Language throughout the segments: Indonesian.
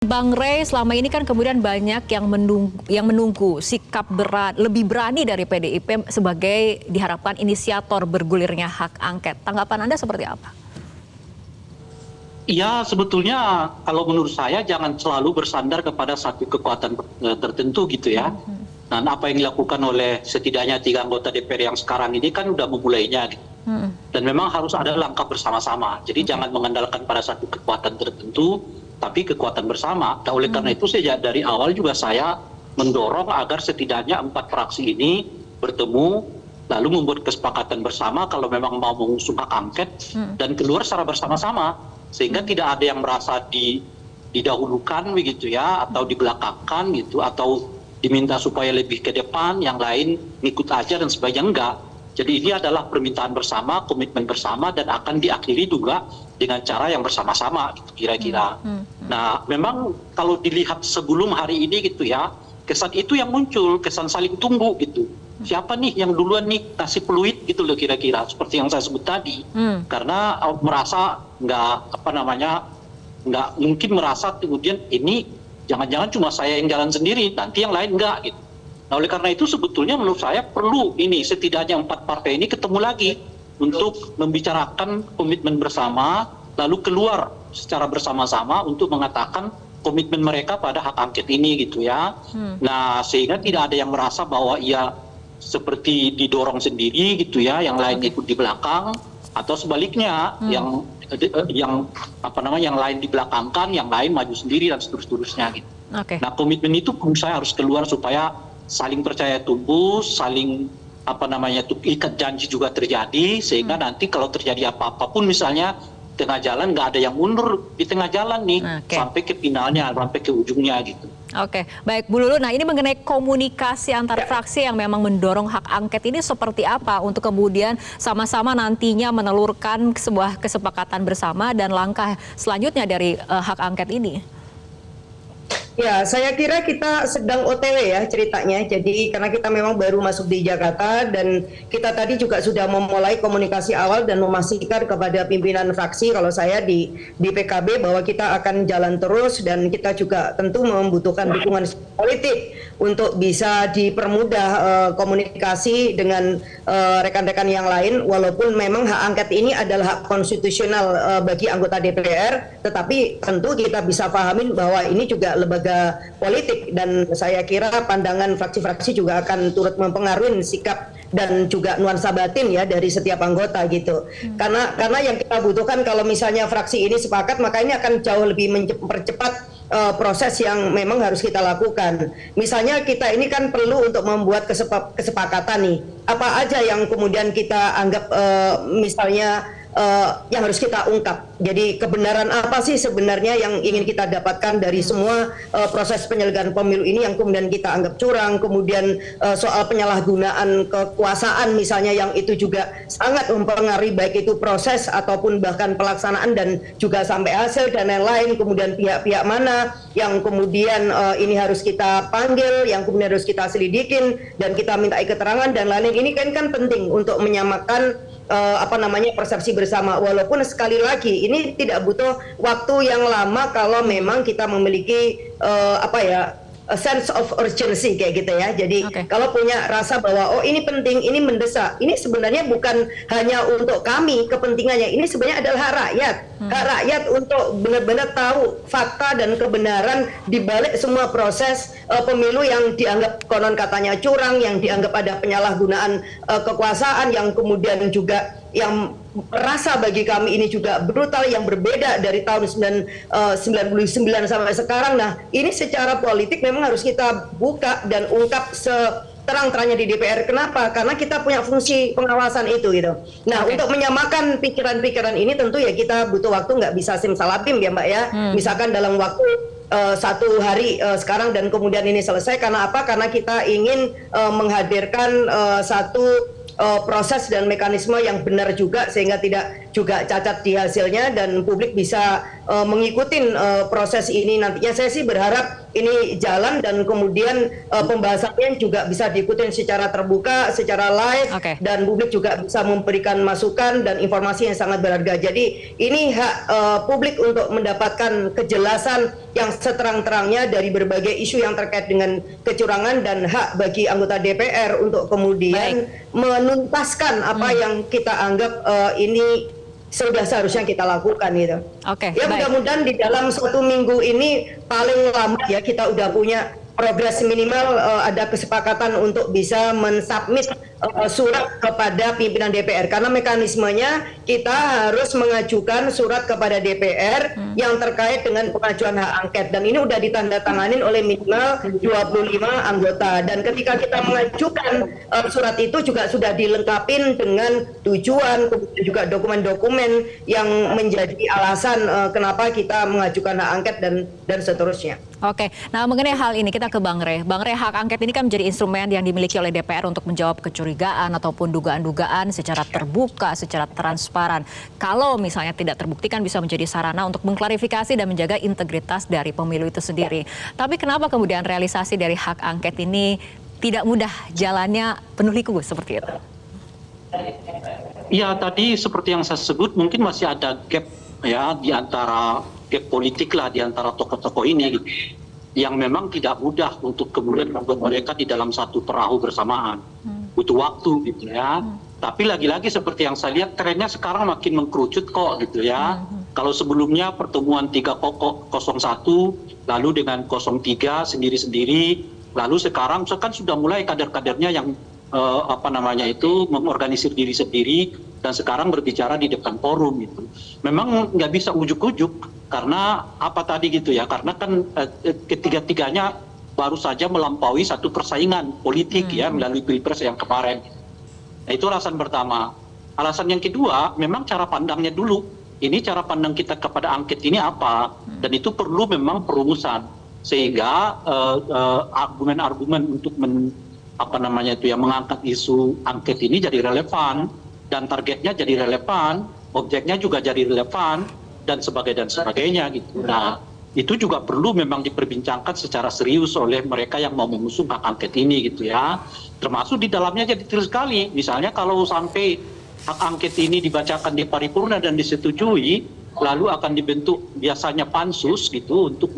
Bang Rey, selama ini kan kemudian banyak yang menunggu sikap lebih berani dari PDIP sebagai diharapkan inisiator bergulirnya hak angket. Tanggapan Anda seperti apa? Ya, sebetulnya kalau menurut saya jangan selalu bersandar kepada satu kekuatan tertentu gitu ya. Dan apa yang dilakukan oleh setidaknya 3 anggota DPR yang sekarang ini kan udah memulainya gitu. Dan memang harus ada langkah bersama-sama. Jadi jangan mengandalkan pada satu kekuatan tertentu, tapi kekuatan bersama. Dan oleh karena itu sejak dari awal juga saya mendorong agar setidaknya 4 fraksi ini bertemu, lalu membuat kesepakatan bersama kalau memang mau mengusung hak angket dan keluar secara bersama-sama. Sehingga tidak ada yang merasa didahulukan begitu ya, atau dibelakangkan gitu, atau diminta supaya lebih ke depan, yang lain ngikut aja dan sebagainya. Enggak. Jadi ini adalah permintaan bersama, komitmen bersama, dan akan diakhiri juga dengan cara yang bersama-sama gitu kira-kira. Nah memang kalau dilihat sebelum hari ini gitu ya, kesan itu yang muncul, kesan saling tunggu gitu. Siapa nih yang duluan nih kasih peluit gitu loh kira-kira, seperti yang saya sebut tadi. Karena merasa nggak mungkin merasa kemudian ini jangan-jangan cuma saya yang jalan sendiri, nanti yang lain enggak gitu. Nah oleh karena itu sebetulnya menurut saya perlu ini setidaknya 4 partai ini ketemu lagi untuk membicarakan komitmen bersama, lalu keluar secara bersama-sama untuk mengatakan komitmen mereka pada hak angket ini gitu ya. Nah sehingga tidak ada yang merasa bahwa ia seperti didorong sendiri gitu ya, yang lain ikut di belakang, atau sebaliknya yang lain dibelakangkan, yang lain maju sendiri dan seterusnya gitu. Nah komitmen itu menurut saya harus keluar supaya saling percaya tumbuh, saling ikat janji juga terjadi, sehingga nanti kalau terjadi apa-apa pun misalnya tengah jalan nggak ada yang mundur di tengah jalan nih sampai ke finalnya, sampai ke ujungnya gitu. Oke, baik Bu Lulu. Nah ini mengenai komunikasi antar fraksi yang memang mendorong hak angket ini seperti apa untuk kemudian sama-sama nantinya menelurkan sebuah kesepakatan bersama dan langkah selanjutnya dari hak angket ini? Ya, saya kira kita sedang OTW ya ceritanya. Jadi karena kita memang baru masuk di Jakarta dan kita tadi juga sudah memulai komunikasi awal dan memastikan kepada pimpinan fraksi kalau saya di PKB bahwa kita akan jalan terus, dan kita juga tentu membutuhkan dukungan politik untuk bisa dipermudah komunikasi dengan rekan-rekan yang lain, walaupun memang hak angket ini adalah hak konstitusional bagi anggota DPR, tetapi tentu kita bisa pahamin bahwa ini juga lembaga politik, dan saya kira pandangan fraksi-fraksi juga akan turut mempengaruhi sikap dan juga nuansa batin ya dari setiap anggota gitu. Karena yang kita butuhkan kalau misalnya fraksi ini sepakat, maka ini akan jauh lebih mempercepat proses yang memang harus kita lakukan. Misalnya kita ini kan perlu untuk membuat kesepakatan nih. Apa aja yang kemudian kita anggap misalnya yang harus kita ungkap. Jadi kebenaran apa sih sebenarnya yang ingin kita dapatkan dari semua proses penyelenggaraan pemilu ini yang kemudian kita anggap curang, kemudian soal penyalahgunaan kekuasaan misalnya yang itu juga sangat mempengaruhi baik itu proses ataupun bahkan pelaksanaan dan juga sampai hasil dan lain-lain, kemudian pihak-pihak mana yang kemudian ini harus kita panggil, yang kemudian harus kita selidikin dan kita mintai keterangan dan lain-lain. Ini kan penting untuk menyamakan persepsi bersama, walaupun sekali lagi ini tidak butuh waktu yang lama kalau memang kita memiliki a sense of urgency kayak gitu ya. Jadi kalau punya rasa bahwa oh ini penting, ini mendesak, ini sebenarnya bukan hanya untuk kami kepentingannya, ini sebenarnya adalah hak rakyat. Hak rakyat untuk benar-benar tahu fakta dan kebenaran di balik semua proses pemilu yang dianggap konon katanya curang, yang dianggap ada penyalahgunaan kekuasaan, yang kemudian juga yang rasa bagi kami ini juga brutal, yang berbeda dari tahun 99 sampai sekarang. Nah ini secara politik memang harus kita buka dan ungkap terang-terangnya di DPR. Kenapa? Karena kita punya fungsi pengawasan itu gitu. Nah untuk menyamakan pikiran-pikiran ini tentu ya kita butuh waktu, nggak bisa simsalabim ya Mbak ya. Misalkan dalam waktu 1 hari sekarang dan kemudian ini selesai. Karena apa? Karena kita ingin menghadirkan satu proses dan mekanisme yang benar juga, sehingga tidak juga cacat di hasilnya dan publik bisa mengikuti proses ini nantinya. Saya sih berharap ini jalan dan kemudian pembahasannya juga bisa diikuti secara terbuka, secara live, dan publik juga bisa memberikan masukan dan informasi yang sangat berharga. Jadi ini hak publik untuk mendapatkan kejelasan yang seterang-terangnya dari berbagai isu yang terkait dengan kecurangan, dan hak bagi anggota DPR untuk kemudian menuntaskan apa yang kita anggap ini sudah seharusnya kita lakukan gitu. Ya mudah-mudahan di dalam 1 minggu ini paling lama ya kita udah punya progres minimal, ada kesepakatan untuk bisa mensubmit surat kepada pimpinan DPR, karena mekanismenya kita harus mengajukan surat kepada DPR yang terkait dengan pengajuan hak angket, dan ini udah ditandatanganin oleh minimal 25 anggota, dan ketika kita mengajukan surat itu juga sudah dilengkapi dengan tujuan, kemudian juga dokumen-dokumen yang menjadi alasan kenapa kita mengajukan hak angket dan seterusnya. Nah mengenai hal ini kita ke Bang Rey. Bang Rey, hak angket ini kan menjadi instrumen yang dimiliki oleh DPR untuk menjawab kecurigaan ataupun dugaan-dugaan secara terbuka, secara transparan. Kalau misalnya tidak terbukti kan bisa menjadi sarana untuk mengklarifikasi dan menjaga integritas dari pemilu itu sendiri. Tapi kenapa kemudian realisasi dari hak angket ini tidak mudah jalannya, penuh liku seperti itu? Ya tadi seperti yang saya sebut, mungkin masih ada gap ya di antara gap politik lah di antara tokoh-tokoh ini yang memang tidak mudah untuk kemudian membuat mereka di dalam satu perahu bersamaan. Butuh waktu gitu ya. Tapi lagi-lagi seperti yang saya lihat trennya sekarang makin mengkerucut kok gitu ya. Kalau sebelumnya pertemuan 301 lalu dengan 03 sendiri-sendiri, lalu sekarang kan sudah mulai kader-kadernya yang mengorganisir diri sendiri dan sekarang berbicara di depan forum gitu. Memang nggak bisa ujuk-ujuk karena apa tadi gitu ya, karena kan ketiga-tiganya baru saja melampaui satu persaingan politik ya melalui pilpres yang kemarin. Nah, itu alasan pertama. Alasan yang kedua, memang cara pandangnya dulu. Ini cara pandang kita kepada angket ini apa, dan itu perlu memang perumusan sehingga argumen-argumen untuk mengangkat isu angket ini jadi relevan, dan targetnya jadi relevan, objeknya juga jadi relevan, dan sebagainya gitu. Nah, itu juga perlu memang diperbincangkan secara serius oleh mereka yang mau mengusung hak angket ini gitu ya. Termasuk di dalamnya jadi detail sekali. Misalnya kalau sampai hak angket ini dibacakan di paripurna dan disetujui, lalu akan dibentuk biasanya pansus gitu untuk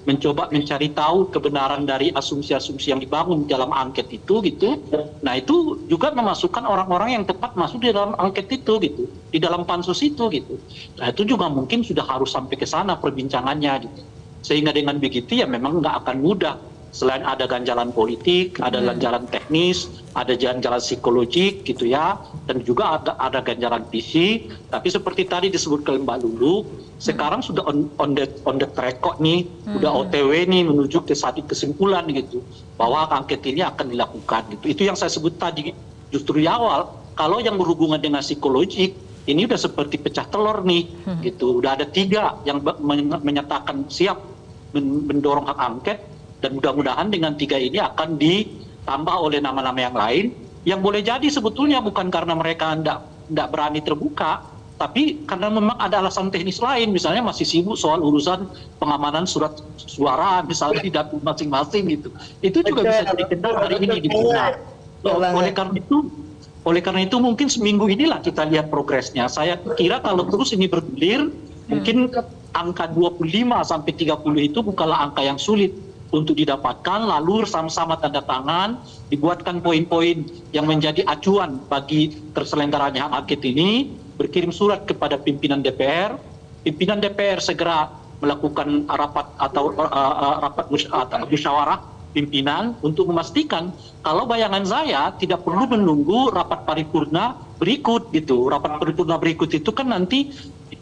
mencoba mencari tahu kebenaran dari asumsi-asumsi yang dibangun dalam angket itu gitu. Nah itu juga memasukkan orang-orang yang tepat masuk di dalam angket itu gitu, di dalam pansus itu gitu. Nah itu juga mungkin sudah harus sampai ke sana perbincangannya gitu. Sehingga dengan begitu ya memang nggak akan mudah. Selain ada ganjalan politik, ada ganjalan teknis, ada ganjalan psikologik gitu ya, dan juga ada ganjalan fisik. Tapi seperti tadi disebutkan Mbak Lulu, sekarang sudah on the track kok nih, udah OTW nih menuju ke satu kesimpulan gitu, bahwa angket ini akan dilakukan gitu. Itu yang saya sebut tadi justru di awal. Kalau yang berhubungan dengan psikologik, ini udah seperti pecah telur nih gitu. Udah ada 3 yang menyatakan siap mendorong hak angket. Dan mudah-mudahan dengan 3 ini akan ditambah oleh nama-nama yang lain, yang boleh jadi sebetulnya bukan karena mereka tidak berani terbuka, tapi karena memang ada alasan teknis lain, misalnya masih sibuk soal urusan pengamanan surat suara, misalnya di dapur masing-masing gitu. Itu juga bisa jadi kendala hari ini gitu. Nah, oleh karena itu mungkin seminggu inilah kita lihat progresnya. Saya kira kalau terus ini bergulir, mungkin angka 25 sampai 30 itu bukanlah angka yang sulit untuk didapatkan, lalu sama-sama tanda tangan, dibuatkan poin-poin yang menjadi acuan bagi terselenggaranya hak angket ini, berkirim surat kepada pimpinan DPR segera melakukan rapat atau musyawarah pimpinan untuk memastikan kalau bayangan saya tidak perlu menunggu rapat paripurna berikut gitu. Rapat paripurna berikut itu kan nanti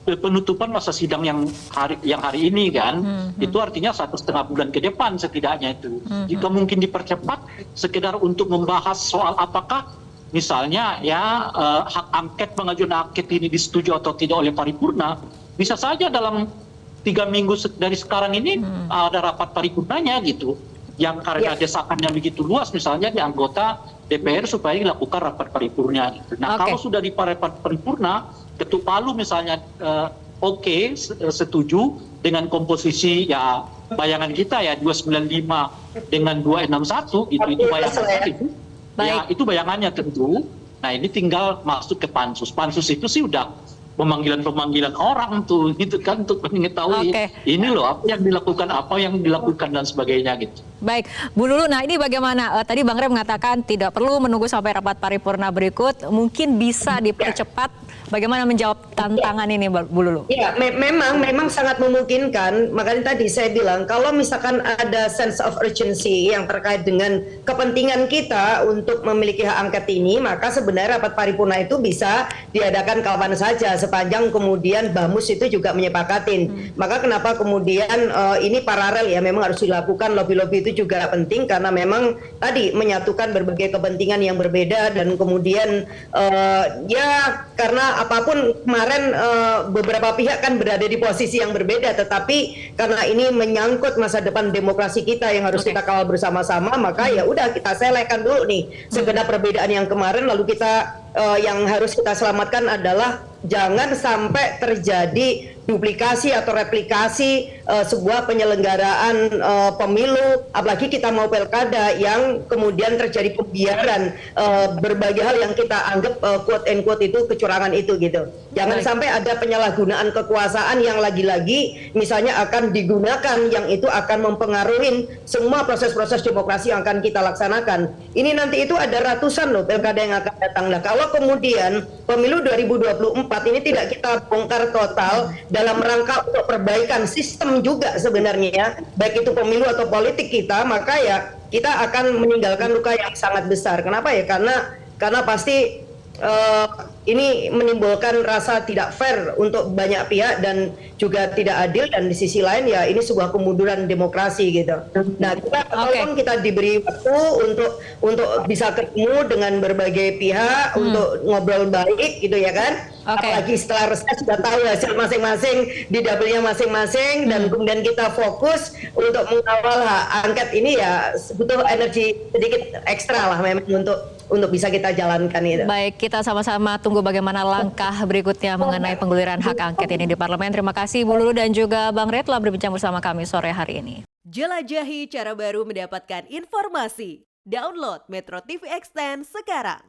penutupan masa sidang yang hari ini kan, itu artinya 1,5 bulan ke depan setidaknya itu. Jika mungkin dipercepat sekedar untuk membahas soal apakah misalnya ya hak angket, pengajuan angket ini disetujui atau tidak oleh paripurna, bisa saja dalam 3 minggu dari sekarang ini ada rapat paripurnanya gitu, yang karena desakannya begitu luas misalnya di anggota DPR supaya dilakukan rapat paripurna gitu. Nah kalau sudah di rapat paripurna, ketuk palu misalnya oke, setuju dengan komposisi ya bayangan kita ya 295 dengan 261 itu bayangannya itu. Ya itu bayangannya tentu. Nah ini tinggal masuk ke pansus. Pansus itu sih udah pemanggilan orang tuh gitu kan untuk mengetahui ini loh apa yang dilakukan dan sebagainya gitu. Baik, Bu Lulu, nah ini bagaimana? Tadi Bang Rey mengatakan tidak perlu menunggu sampai rapat paripurna berikut, mungkin bisa dipercepat. Bagaimana menjawab tantangan ini, Bu Lulu? Ya, memang sangat memungkinkan. Makanya tadi saya bilang kalau misalkan ada sense of urgency yang terkait dengan kepentingan kita untuk memiliki hak angket ini, maka sebenarnya rapat paripurna itu bisa diadakan kapan saja sepanjang kemudian Bamus itu juga menyepakatin. Maka kenapa kemudian ini paralel ya, memang harus dilakukan lobby-lobby itu juga penting karena memang tadi menyatukan berbagai kepentingan yang berbeda dan kemudian ya karena apapun kemarin beberapa pihak kan berada di posisi yang berbeda, tetapi karena ini menyangkut masa depan demokrasi kita yang harus kita kawal bersama-sama, maka ya udah kita selesaikan dulu nih segenap perbedaan yang kemarin, lalu kita yang harus kita selamatkan adalah jangan sampai terjadi duplikasi atau replikasi sebuah penyelenggaraan pemilu, apalagi kita mau pilkada yang kemudian terjadi pembiaran berbagai hal yang kita anggap quote and quote itu kecurangan itu gitu. Jangan sampai ada penyalahgunaan kekuasaan yang lagi-lagi misalnya akan digunakan yang itu akan mempengaruhi semua proses-proses demokrasi yang akan kita laksanakan. Ini nanti itu ada ratusan loh pilkada yang akan datang. Nah, kalau kemudian pemilu 2024 ini tidak kita bongkar total dalam rangka untuk perbaikan sistem juga sebenarnya ya, baik itu pemilu atau politik kita, maka ya kita akan meninggalkan luka yang sangat besar. Kenapa ya? Karena pasti ini menimbulkan rasa tidak fair untuk banyak pihak dan juga tidak adil, dan di sisi lain ya ini sebuah kemunduran demokrasi gitu. Nah, walaupun kita diberi waktu untuk bisa ketemu dengan berbagai pihak untuk ngobrol baik gitu ya kan. Apalagi setelah reses sudah tahu hasil masing-masing di dapilnya masing-masing dan kemudian kita fokus untuk mengawal hak angket ini ya butuh energi sedikit ekstra lah memang untuk bisa kita jalankan itu. Baik, kita sama-sama tunggu bagaimana langkah berikutnya mengenai pengguliran hak angket ini di parlemen. Terima kasih Bu Lulu dan juga Bang Rey telah berbincang bersama kami sore hari ini. Jelajahi cara baru mendapatkan informasi. Download Metro TV Extend sekarang.